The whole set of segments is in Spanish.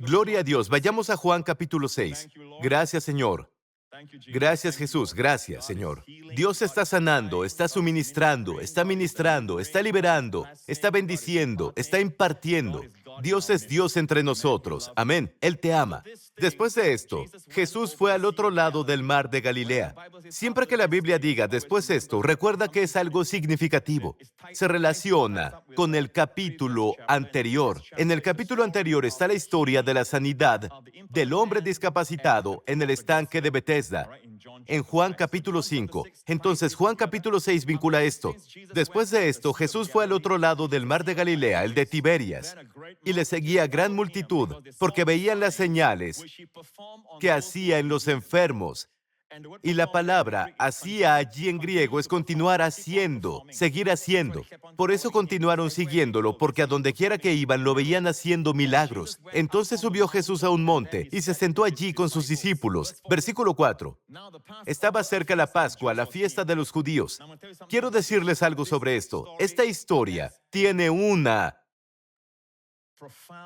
Gloria a Dios. Vayamos a Juan capítulo 6. Gracias, Señor. Gracias, Jesús. Gracias, Señor. Dios está sanando, está suministrando, está ministrando, está liberando, está bendiciendo, está impartiendo. Dios es Dios entre nosotros. Amén. Él te ama. Después de esto, Jesús fue al otro lado del mar de Galilea. Siempre que la Biblia diga después esto, recuerda que es algo significativo. Se relaciona con el capítulo anterior. En el capítulo anterior está la historia de la sanidad del hombre discapacitado en el estanque de Bethesda, en Juan capítulo 5. Entonces, Juan capítulo 6 vincula esto. Después de esto, Jesús fue al otro lado del mar de Galilea, el de Tiberias, y le seguía gran multitud, porque veían las señales que hacía en los enfermos. Y la palabra hacía allí en griego es continuar haciendo, seguir haciendo. Por eso continuaron siguiéndolo, porque a donde quiera que iban lo veían haciendo milagros. Entonces subió Jesús a un monte y se sentó allí con sus discípulos. Versículo 4. Estaba cerca la Pascua, la fiesta de los judíos. Quiero decirles algo sobre esto. Esta historia tiene una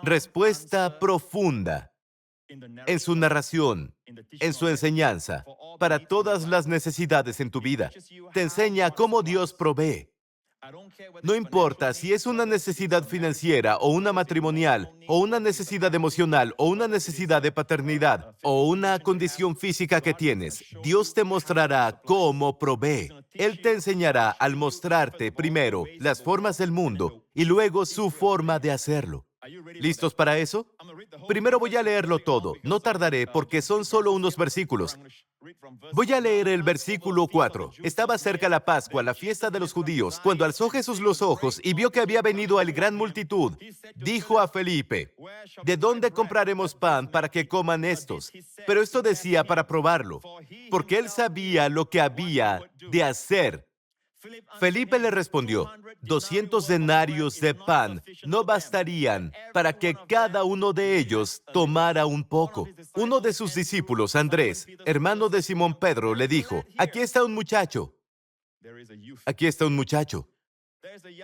respuesta profunda en su narración, en su enseñanza, para todas las necesidades en tu vida. Te enseña cómo Dios provee. No importa si es una necesidad financiera o una matrimonial, o una necesidad emocional, o una necesidad de paternidad, o una condición física que tienes, Dios te mostrará cómo provee. Él te enseñará al mostrarte primero las formas del mundo y luego su forma de hacerlo. ¿Listos para eso? Primero voy a leerlo todo. No tardaré porque son solo unos versículos. Voy a leer el versículo 4. Estaba cerca la Pascua, la fiesta de los judíos. Cuando alzó Jesús los ojos y vio que había venido el gran multitud, dijo a Felipe, ¿de dónde compraremos pan para que coman estos? Pero esto decía para probarlo, porque él sabía lo que había de hacer. Felipe le respondió, 200 denarios de pan no bastarían para que cada uno de ellos tomara un poco. Uno de sus discípulos, Andrés, hermano de Simón Pedro, le dijo, aquí está un muchacho. Aquí está un muchacho.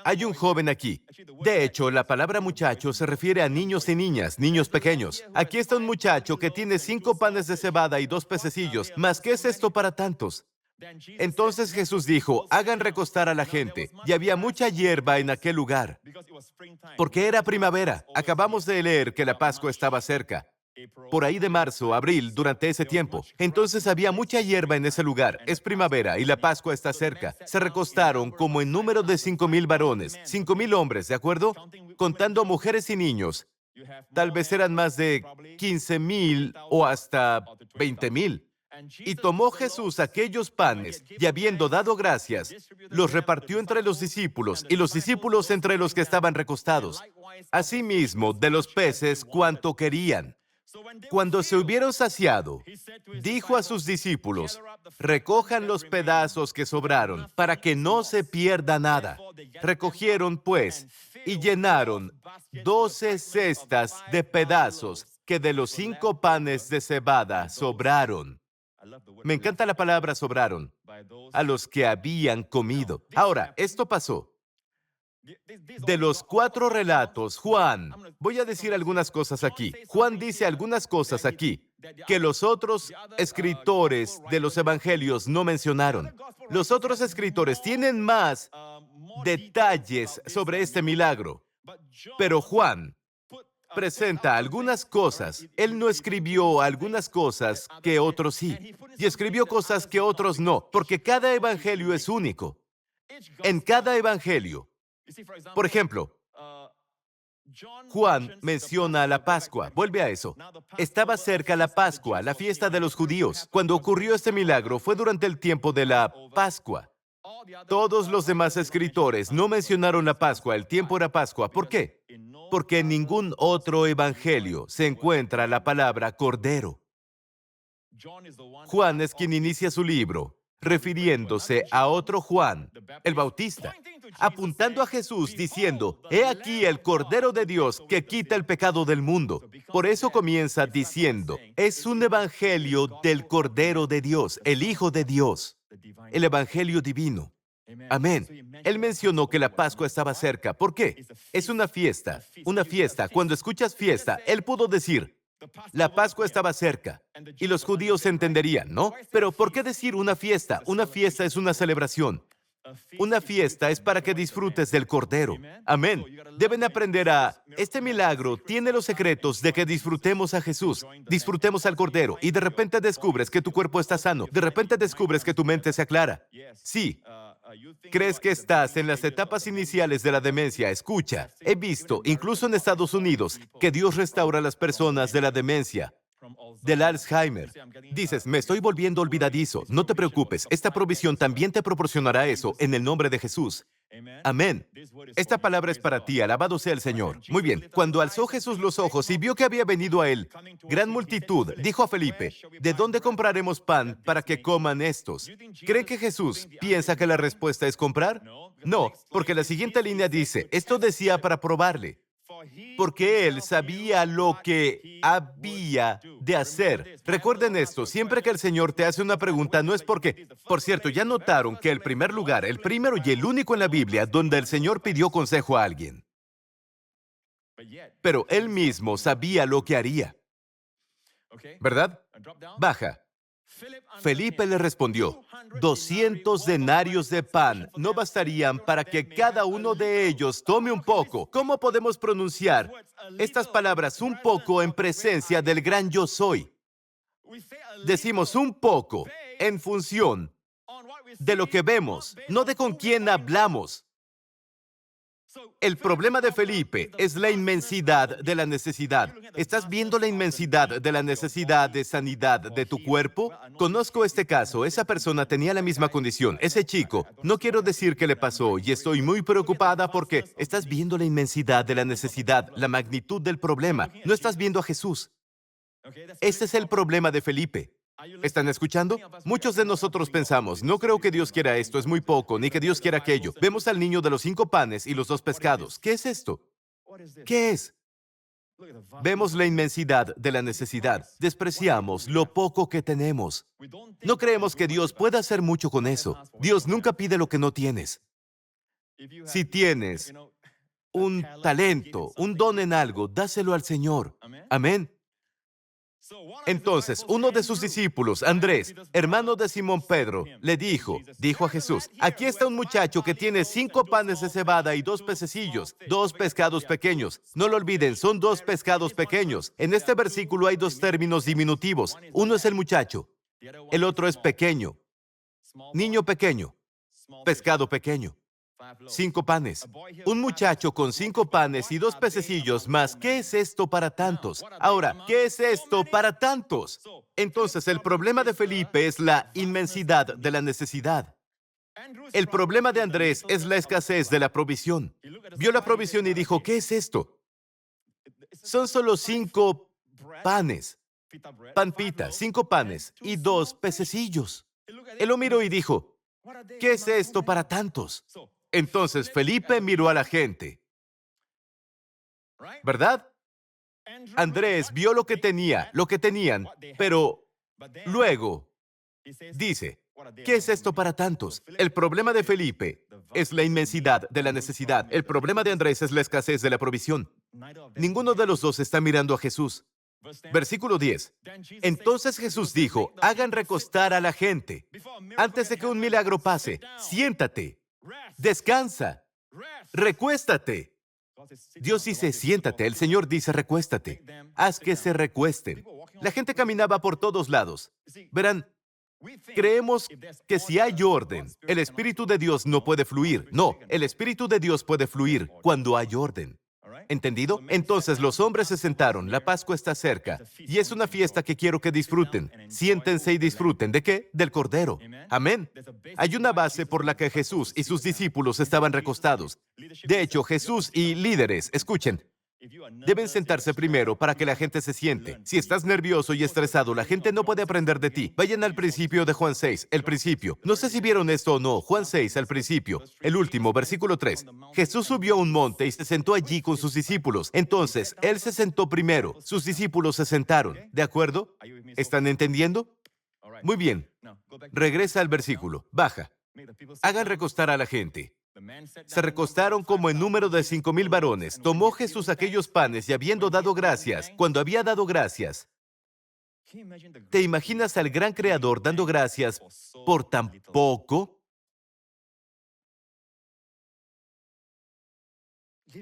Hay un joven aquí. De hecho, la palabra muchacho se refiere a niños y niñas, niños pequeños. Aquí está un muchacho que tiene 5 panes de cebada y 2 pececillos. ¿Mas qué es esto para tantos? Entonces Jesús dijo, hagan recostar a la gente. Y había mucha hierba en aquel lugar, porque era primavera. Acabamos de leer que la Pascua estaba cerca. Por ahí de marzo, abril, durante ese tiempo. Entonces había mucha hierba en ese lugar. Es primavera y la Pascua está cerca. Se recostaron como en número de 5,000 varones, 5,000 hombres, ¿de acuerdo? Contando mujeres y niños. Tal vez eran más de 15,000 o hasta 20,000. Y tomó Jesús aquellos panes, y habiendo dado gracias, los repartió entre los discípulos, y los discípulos entre los que estaban recostados. Asimismo, de los peces cuanto querían. Cuando se hubieron saciado, dijo a sus discípulos, recojan los pedazos que sobraron, para que no se pierda nada. Recogieron, pues, y llenaron 12 cestas de pedazos que de los 5 panes de cebada sobraron. Me encanta la palabra sobraron, a los que habían comido. Ahora, esto pasó. De los 4 relatos, Juan, voy a decir algunas cosas aquí. Juan dice algunas cosas aquí que los otros escritores de los evangelios no mencionaron. Los otros escritores tienen más detalles sobre este milagro, pero Juan presenta algunas cosas. Él no escribió algunas cosas que otros sí, y escribió cosas que otros no, porque cada evangelio es único. En cada evangelio, por ejemplo, Juan menciona la Pascua. Vuelve a eso. Estaba cerca la Pascua, la fiesta de los judíos. Cuando ocurrió este milagro fue durante el tiempo de la Pascua. Todos los demás escritores no mencionaron la Pascua, el tiempo era Pascua. ¿Por qué? Porque en ningún otro evangelio se encuentra la palabra cordero. Juan es quien inicia su libro, refiriéndose a otro Juan, el Bautista, apuntando a Jesús diciendo, he aquí el Cordero de Dios que quita el pecado del mundo. Por eso comienza diciendo, es un evangelio del Cordero de Dios, el Hijo de Dios, el evangelio divino. Amén. Él mencionó que la Pascua estaba cerca. ¿Por qué? Es una fiesta. Una fiesta. Cuando escuchas fiesta, él pudo decir, La Pascua estaba cerca y los judíos entenderían, ¿no? Pero ¿por qué decir una fiesta? Una fiesta es una celebración. Una fiesta es para que disfrutes del Cordero. Amén. Deben aprender este milagro tiene los secretos de que disfrutemos a Jesús, disfrutemos al Cordero, y de repente descubres que tu cuerpo está sano, de repente descubres que tu mente se aclara. Sí, crees que estás en las etapas iniciales de la demencia. Escucha, he visto, incluso en Estados Unidos, que Dios restaura a las personas de la demencia, del Alzheimer. Dices, me estoy volviendo olvidadizo. No te preocupes, esta provisión también te proporcionará eso en el nombre de Jesús. Amén. Esta palabra es para ti, alabado sea el Señor. Muy bien, cuando alzó Jesús los ojos y vio que había venido a él gran multitud, dijo a Felipe, ¿de dónde compraremos pan para que coman estos? ¿Creen que Jesús piensa que la respuesta es comprar? No, porque la siguiente línea dice, esto decía para probarle, porque él sabía lo que había de hacer. Recuerden esto, siempre que el Señor te hace una pregunta, no es porque... Por cierto, ya notaron que el primer lugar, el primero y el único en la Biblia donde el Señor pidió consejo a alguien. Pero él mismo sabía lo que haría. ¿Verdad? Baja. Felipe le respondió, 200 denarios de pan no bastarían para que cada uno de ellos tome un poco. ¿Cómo podemos pronunciar estas palabras un poco en presencia del gran yo soy? Decimos un poco en función de lo que vemos, no de con quién hablamos. El problema de Felipe es la inmensidad de la necesidad. ¿Estás viendo la inmensidad de la necesidad de sanidad de tu cuerpo? Conozco este caso. Esa persona tenía la misma condición. Ese chico, no quiero decir qué le pasó y estoy muy preocupada porque estás viendo la inmensidad de la necesidad, la magnitud del problema. No estás viendo a Jesús. Ese es el problema de Felipe. ¿Están escuchando? Muchos de nosotros pensamos, no creo que Dios quiera esto, es muy poco, ni que Dios quiera aquello. Vemos al niño de los 5 panes y los 2 pescados. ¿Qué es esto? ¿Qué es? Vemos la inmensidad de la necesidad. Despreciamos lo poco que tenemos. No creemos que Dios pueda hacer mucho con eso. Dios nunca pide lo que no tienes. Si tienes un talento, un don en algo, dáselo al Señor. Amén. Entonces, uno de sus discípulos, Andrés, hermano de Simón Pedro, le dijo a Jesús, aquí está un muchacho que tiene 5 panes de cebada y 2 pececillos, 2 pescados pequeños. No lo olviden, son 2 pescados pequeños. En este versículo hay 2 términos diminutivos. Uno es el muchacho, el otro es pequeño, niño pequeño, pescado pequeño. 5 panes. Un muchacho con 5 panes y 2 pececillos más. ¿Qué es esto para tantos? Ahora, ¿qué es esto para tantos? Entonces, el problema de Felipe es la inmensidad de la necesidad. El problema de Andrés es la escasez de la provisión. Vio la provisión y dijo, ¿qué es esto? Son solo 5 panes. Panpita, 5 panes y 2 pececillos. Él lo miró y dijo, ¿qué es esto para tantos? Entonces Felipe miró a la gente, ¿verdad? Andrés vio lo que tenían, pero luego dice, ¿qué es esto para tantos? El problema de Felipe es la inmensidad de la necesidad. El problema de Andrés es la escasez de la provisión. Ninguno de los dos está mirando a Jesús. Versículo 10. Entonces Jesús dijo, hagan recostar a la gente. Antes de que un milagro pase, siéntate. Descansa, recuéstate. Dios dice, siéntate. El Señor dice, recuéstate. Haz que se recuesten. La gente caminaba por todos lados. Verán, creemos que si hay orden, el Espíritu de Dios no puede fluir. No, el Espíritu de Dios puede fluir cuando hay orden. ¿Entendido? Entonces los hombres se sentaron, la Pascua está cerca, y es una fiesta que quiero que disfruten. Siéntense y disfruten. ¿De qué? Del Cordero. Amén. Hay una base por la que Jesús y sus discípulos estaban recostados. De hecho, Jesús y líderes, escuchen, deben sentarse primero para que la gente se siente. Si estás nervioso y estresado, la gente no puede aprender de ti. Vayan al principio de Juan 6, el principio. No sé si vieron esto o no. Juan 6, al principio. El último, versículo 3. Jesús subió a un monte y se sentó allí con sus discípulos. Entonces, Él se sentó primero. Sus discípulos se sentaron. ¿De acuerdo? ¿Están entendiendo? Muy bien. Regresa al versículo. Baja. Hagan recostar a la gente. Se recostaron como en número de 5,000 varones. Tomó Jesús aquellos panes y habiendo dado gracias, cuando había dado gracias, ¿te imaginas al gran Creador dando gracias por tan poco?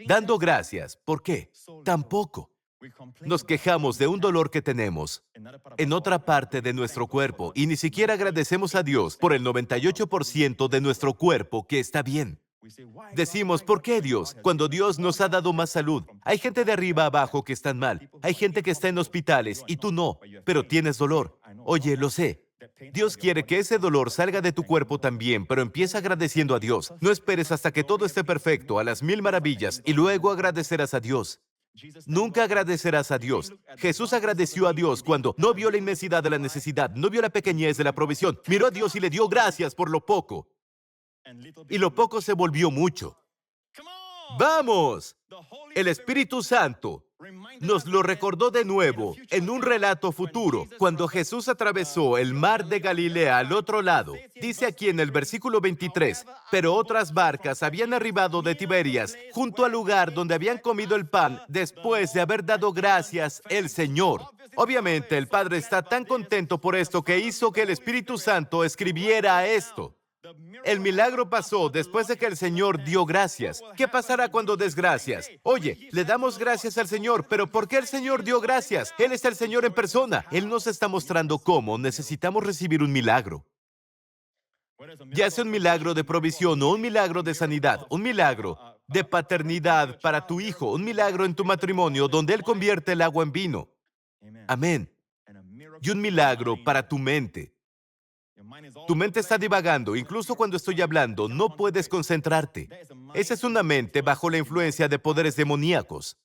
Dando gracias. ¿Por qué? Tan poco. Nos quejamos de un dolor que tenemos en otra parte de nuestro cuerpo y ni siquiera agradecemos a Dios por el 98% de nuestro cuerpo que está bien. Decimos, ¿por qué Dios? Cuando Dios nos ha dado más salud. Hay gente de arriba a abajo que están mal. Hay gente que está en hospitales y tú no, pero tienes dolor. Oye, lo sé. Dios quiere que ese dolor salga de tu cuerpo también, pero empieza agradeciendo a Dios. No esperes hasta que todo esté perfecto, a las 1000 maravillas, y luego agradecerás a Dios. Nunca agradecerás a Dios. Jesús agradeció a Dios cuando no vio la inmensidad de la necesidad, no vio la pequeñez de la provisión. Miró a Dios y le dio gracias por lo poco. Y lo poco se volvió mucho. ¡Vamos! El Espíritu Santo nos lo recordó de nuevo en un relato futuro, cuando Jesús atravesó el mar de Galilea al otro lado. Dice aquí en el versículo 23, pero otras barcas habían arribado de Tiberias, junto al lugar donde habían comido el pan, después de haber dado gracias el Señor. Obviamente, el Padre está tan contento por esto que hizo que el Espíritu Santo escribiera esto. El milagro pasó después de que el Señor dio gracias. ¿Qué pasará cuando des gracias? Oye, le damos gracias al Señor, pero ¿por qué el Señor dio gracias? Él es el Señor en persona. Él nos está mostrando cómo necesitamos recibir un milagro. Ya sea un milagro de provisión o un milagro de sanidad, un milagro de paternidad para tu hijo, un milagro en tu matrimonio donde Él convierte el agua en vino. Amén. Y un milagro para tu mente. Tu mente está divagando, incluso cuando estoy hablando, no puedes concentrarte. Esa es una mente bajo la influencia de poderes demoníacos.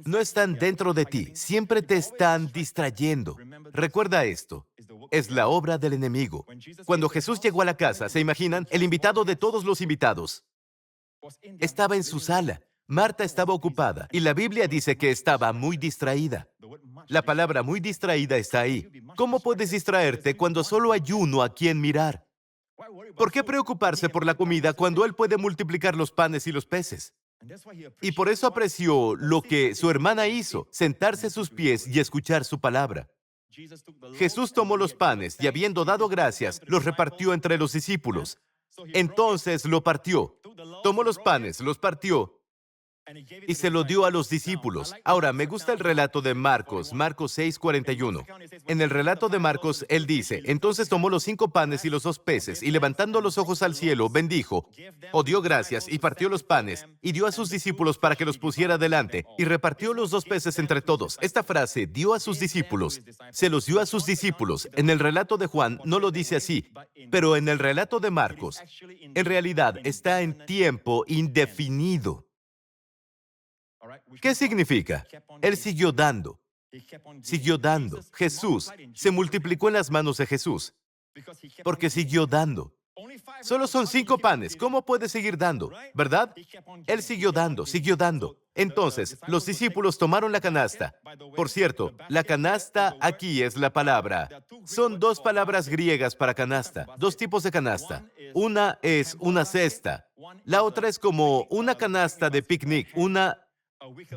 No están dentro de ti, siempre te están distrayendo. Recuerda esto, es la obra del enemigo. Cuando Jesús llegó a la casa, ¿se imaginan? El invitado de todos los invitados estaba en su sala. Marta estaba ocupada y la Biblia dice que estaba muy distraída. La palabra muy distraída está ahí. ¿Cómo puedes distraerte cuando solo hay uno a quien mirar? ¿Por qué preocuparse por la comida cuando Él puede multiplicar los panes y los peces? Y por eso apreció lo que su hermana hizo, sentarse a sus pies y escuchar su palabra. Jesús tomó los panes y habiendo dado gracias, los repartió entre los discípulos. Entonces lo partió. Tomó los panes, los partió y se lo dio a los discípulos. Ahora, me gusta el relato de Marcos, Marcos 6:41. En el relato de Marcos, él dice, entonces tomó los 5 panes y los 2 peces, y levantando los ojos al cielo, bendijo, o dio gracias, y partió los panes, y dio a sus discípulos para que los pusiera delante, y repartió los 2 peces entre todos. Esta frase, dio a sus discípulos, se los dio a sus discípulos. En el relato de Juan no lo dice así, pero en el relato de Marcos, en realidad está en tiempo indefinido. ¿Qué significa? Él siguió dando. Siguió dando. Jesús se multiplicó en las manos de Jesús porque siguió dando. Solo son 5 panes. ¿Cómo puede seguir dando? ¿Verdad? Él siguió dando, siguió dando. Entonces, los discípulos tomaron la canasta. Por cierto, la canasta aquí es la palabra. Son 2 palabras griegas para canasta, 2 tipos de canasta. Una es una cesta. La otra es como una canasta de picnic, una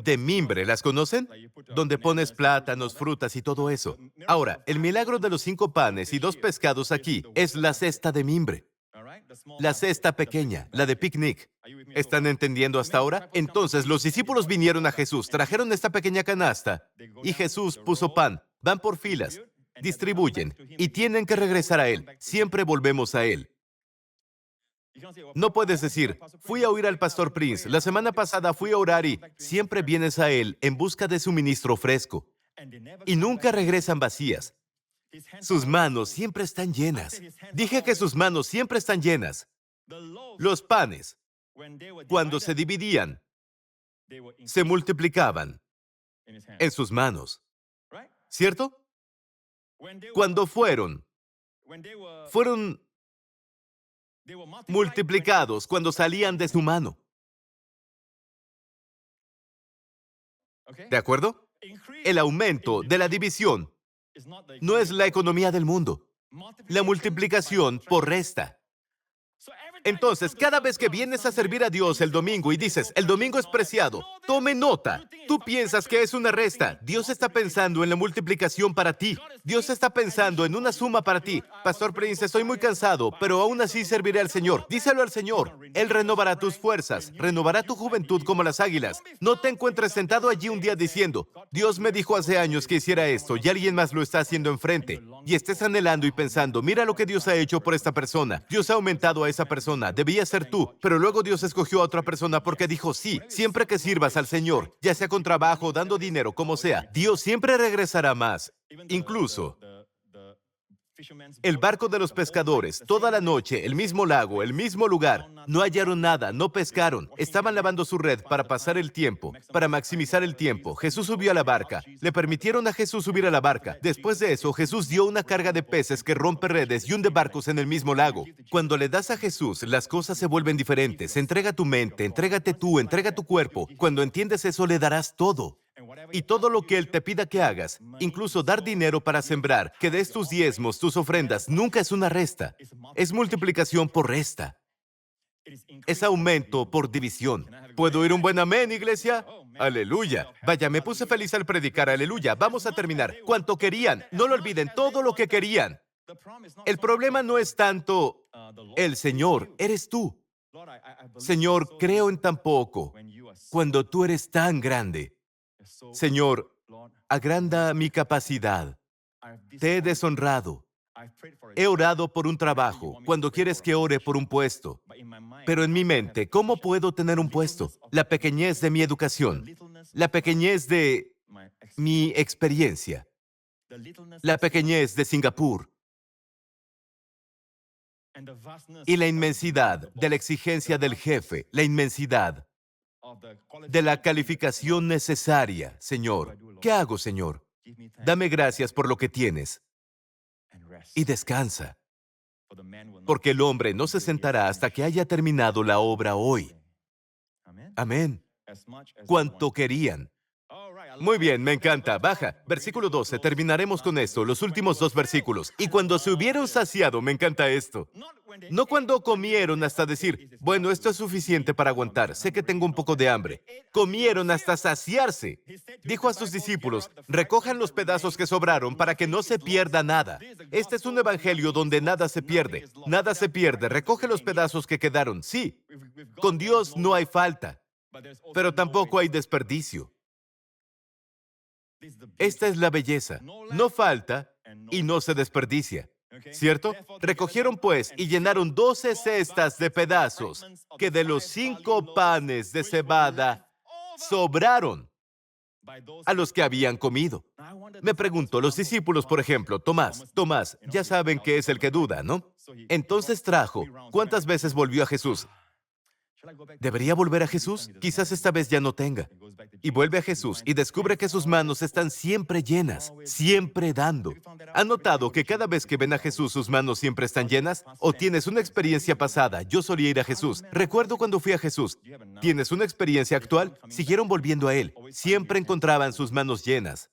de mimbre, ¿las conocen? Donde pones plátanos, frutas y todo eso. Ahora, el milagro de los 5 panes y 2 pescados aquí es la cesta de mimbre. La cesta pequeña, la de picnic. ¿Están entendiendo hasta ahora? Entonces los discípulos vinieron a Jesús, trajeron esta pequeña canasta y Jesús puso pan. Van por filas, distribuyen y tienen que regresar a Él. Siempre volvemos a Él. No puedes decir, fui a oír al pastor Prince, la semana pasada fui a orar y siempre vienes a él en busca de suministro fresco y nunca regresan vacías. Sus manos siempre están llenas. Dije que sus manos siempre están llenas. Los panes, cuando se dividían, se multiplicaban en sus manos. ¿Cierto? Cuando fueron multiplicados cuando salían de su mano. ¿De acuerdo? El aumento de la división no es la economía del mundo. La multiplicación por resta. Entonces, cada vez que vienes a servir a Dios el domingo y dices, el domingo es preciado, tome nota. Tú piensas que es una resta. Dios está pensando en la multiplicación para ti. Dios está pensando en una suma para ti. Pastor Prince, estoy muy cansado, pero aún así serviré al Señor. Díselo al Señor. Él renovará tus fuerzas, renovará tu juventud como las águilas. No te encuentres sentado allí un día diciendo, Dios me dijo hace años que hiciera esto y alguien más lo está haciendo enfrente. Y estés anhelando y pensando, mira lo que Dios ha hecho por esta persona. Dios ha aumentado a esa persona. Debía ser tú. Pero luego Dios escogió a otra persona porque dijo, sí, siempre que sirvas al Señor, ya sea con trabajo, dando dinero, como sea, Dios siempre regresará más. Incluso el barco de los pescadores, toda la noche, el mismo lago, el mismo lugar. No hallaron nada, no pescaron. Estaban lavando su red para pasar el tiempo, para maximizar el tiempo. Jesús subió a la barca. Le permitieron a Jesús subir a la barca. Después de eso, Jesús dio una carga de peces que rompe redes y hunde barcos en el mismo lago. Cuando le das a Jesús, las cosas se vuelven diferentes. Entrega tu mente, entrégate tú, entrega tu cuerpo. Cuando entiendes eso, le darás todo. Y todo lo que Él te pida que hagas, incluso dar dinero para sembrar, que des tus diezmos, tus ofrendas, nunca es una resta. Es multiplicación por resta. Es aumento por división. ¿Puedo oír un buen amén, iglesia? Aleluya. Vaya, me puse feliz al predicar, aleluya. Vamos a terminar. Cuanto querían, no lo olviden, todo lo que querían. El problema no es tanto el Señor, eres tú. Señor, creo en tan poco, cuando tú eres tan grande. Señor, agranda mi capacidad. Te he deshonrado. He orado por un trabajo, cuando quieres que ore por un puesto. Pero en mi mente, ¿cómo puedo tener un puesto? La pequeñez de mi educación, la pequeñez de mi experiencia, la pequeñez de Singapur y la inmensidad de la exigencia del jefe, la inmensidad de la calificación necesaria, Señor. ¿Qué hago, Señor? Dame gracias por lo que tienes y descansa, porque el hombre no se sentará hasta que haya terminado la obra hoy. Amén. Cuanto querían. Muy bien, me encanta. Baja. Versículo 12. Terminaremos con esto, los últimos dos versículos. Y cuando se hubieron saciado, me encanta esto. No cuando comieron hasta decir, bueno, esto es suficiente para aguantar, sé que tengo un poco de hambre. Comieron hasta saciarse. Dijo a sus discípulos, recojan los pedazos que sobraron para que no se pierda nada. Este es un evangelio donde nada se pierde. Nada se pierde. Recoge los pedazos que quedaron. Sí, con Dios no hay falta, pero tampoco hay desperdicio. Esta es la belleza. No falta y no se desperdicia. ¿Cierto? Recogieron pues y llenaron 12 cestas de pedazos que de los 5 panes de cebada sobraron a los que habían comido. Me pregunto, los discípulos, por ejemplo, Tomás, ya saben que es el que duda, ¿no? Entonces trajo. ¿Cuántas veces volvió a Jesús? ¿Debería volver a Jesús? Quizás esta vez ya no tenga. Y vuelve a Jesús y descubre que sus manos están siempre llenas, siempre dando. ¿Han notado que cada vez que ven a Jesús sus manos siempre están llenas? ¿O tienes una experiencia pasada? Yo solía ir a Jesús. Recuerdo cuando fui a Jesús. ¿Tienes una experiencia actual? Siguieron volviendo a Él. Siempre encontraban sus manos llenas.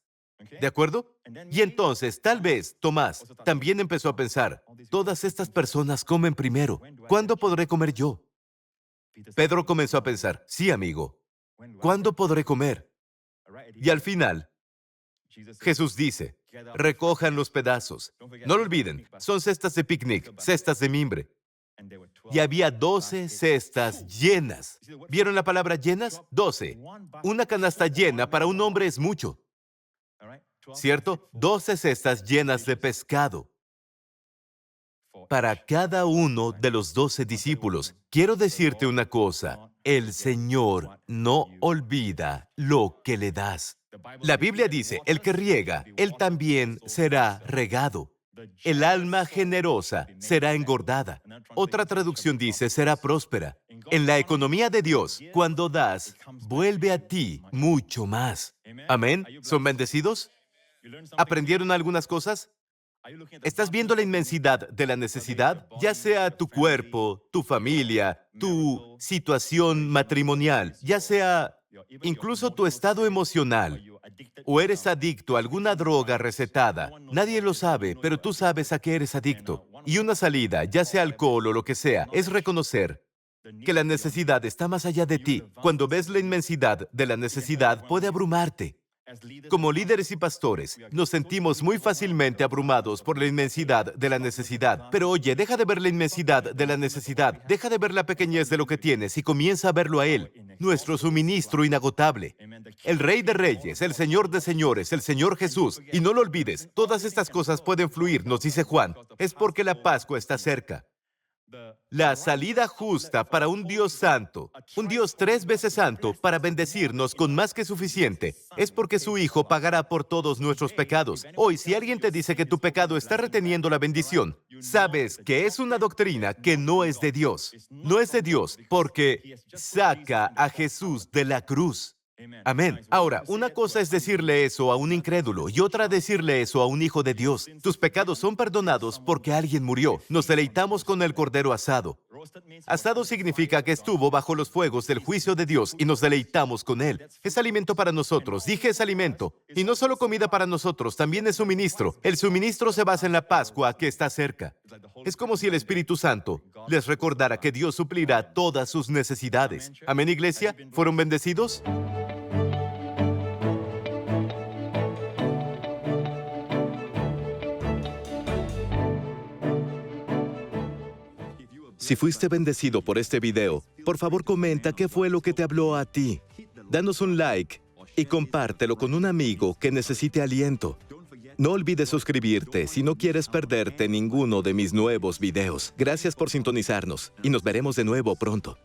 ¿De acuerdo? Y entonces, tal vez, Tomás también empezó a pensar, todas estas personas comen primero. ¿Cuándo podré comer yo? Pedro comenzó a pensar, sí, amigo, ¿cuándo podré comer? Y al final, Jesús dice, recojan los pedazos. No lo olviden, son cestas de picnic, cestas de mimbre. Y había 12 cestas llenas. ¿Vieron la palabra llenas? 12. Una canasta llena para un hombre es mucho, ¿cierto? 12 cestas llenas de pescado para cada uno de los 12 discípulos. Quiero decirte una cosa, el Señor no olvida lo que le das. La Biblia dice, el que riega, él también será regado. El alma generosa será engordada. Otra traducción dice, será próspera. En la economía de Dios, cuando das, vuelve a ti mucho más. Amén. ¿Son bendecidos? ¿Aprendieron algunas cosas? ¿Estás viendo la inmensidad de la necesidad? Ya sea tu cuerpo, tu familia, tu situación matrimonial, ya sea incluso tu estado emocional, o eres adicto a alguna droga recetada. Nadie lo sabe, pero tú sabes a qué eres adicto. Y una salida, ya sea alcohol o lo que sea, es reconocer que la necesidad está más allá de ti. Cuando ves la inmensidad de la necesidad, puede abrumarte. Como líderes y pastores, nos sentimos muy fácilmente abrumados por la inmensidad de la necesidad. Pero oye, deja de ver la inmensidad de la necesidad, deja de ver la pequeñez de lo que tienes y comienza a verlo a Él, nuestro suministro inagotable. El Rey de Reyes, el Señor de Señores, el Señor Jesús. Y no lo olvides, todas estas cosas pueden fluir, nos dice Juan, es porque la Pascua está cerca. La salida justa para un Dios santo, un Dios 3 veces santo, para bendecirnos con más que suficiente, es porque su Hijo pagará por todos nuestros pecados. Hoy, si alguien te dice que tu pecado está reteniendo la bendición, sabes que es una doctrina que no es de Dios. No es de Dios porque saca a Jesús de la cruz. Amén. Ahora, una cosa es decirle eso a un incrédulo y otra decirle eso a un hijo de Dios. Tus pecados son perdonados porque alguien murió. Nos deleitamos con el cordero asado. Asado significa que estuvo bajo los fuegos del juicio de Dios y nos deleitamos con él. Es alimento para nosotros. Dije es alimento. Y no solo comida para nosotros, también es suministro. El suministro se basa en la Pascua que está cerca. Es como si el Espíritu Santo les recordara que Dios suplirá todas sus necesidades. Amén, iglesia. ¿Fueron bendecidos? Si fuiste bendecido por este video, por favor comenta qué fue lo que te habló a ti. Danos un like y compártelo con un amigo que necesite aliento. No olvides suscribirte si no quieres perderte ninguno de mis nuevos videos. Gracias por sintonizarnos y nos veremos de nuevo pronto.